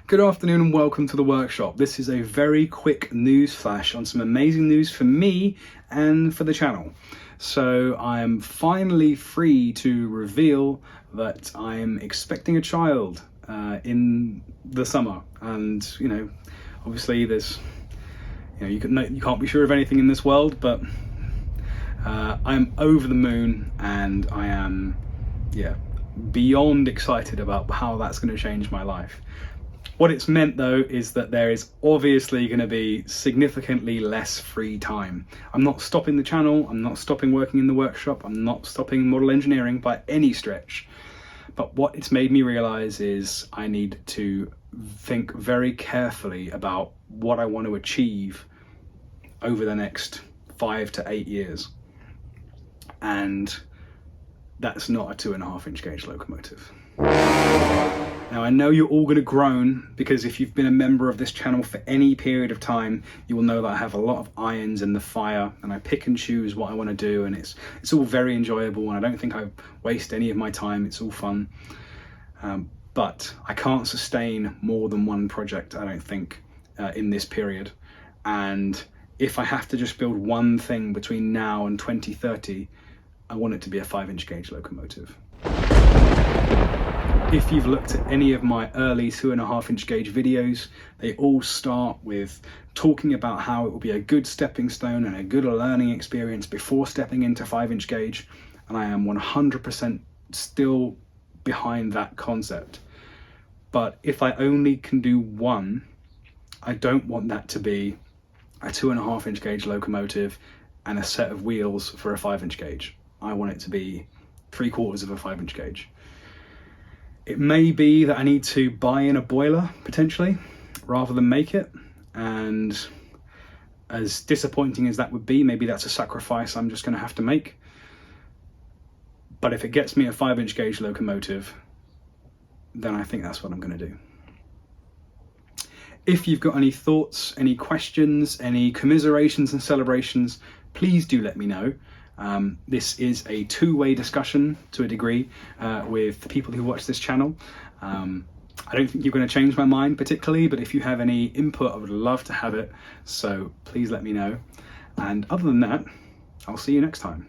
Good afternoon and welcome to the workshop. This is a very quick news flash on some amazing news for me and for the channel. So I'm finally free to reveal that I'm expecting a child in the summer, and obviously there's you can't be sure of anything in this world, but I'm over the moon and I am beyond excited about how that's going to change my life. What it's meant though is that there is obviously going to be significantly less free time. I'm not stopping the channel, I'm not stopping working in the workshop, I'm not stopping model engineering by any stretch. But what it's made me realize is I need to think very carefully about what I want to achieve over the next 5 to 8 years. And that's not a 2.5 inch gauge locomotive. Now I know you're all going to groan, because if you've been a member of this channel for any period of time, you will know that I have a lot of irons in the fire and I pick and choose what I want to do, and it's all very enjoyable and I don't think I waste any of my time. It's all fun. But I can't sustain more than one project, I don't think, in this period. And if I have to just build one thing between now and 2030, I want it to be a 5 inch gauge locomotive. If you've looked at any of my early 2.5 inch gauge videos, they all start with talking about how it will be a good stepping stone and a good learning experience before stepping into 5 inch gauge, and I am 100% still behind that concept. But if I only can do one, I don't want that to be a 2.5 inch gauge locomotive and a set of wheels for a 5 inch gauge. I want it to be 3/4 of a 5 inch gauge. It may be that I need to buy in a boiler potentially rather than make it, and as disappointing as that would be, maybe that's a sacrifice I'm just going to have to make. But if it gets me a 5 inch gauge locomotive, then I think that's what I'm going to do. If you've got any thoughts, any questions, any commiserations and celebrations, please do let me know. This is a two-way discussion to a degree with the people who watch this channel. I don't think you're going to change my mind particularly, but if you have any input, I would love to have it. So please let me know. And other than that, I'll see you next time.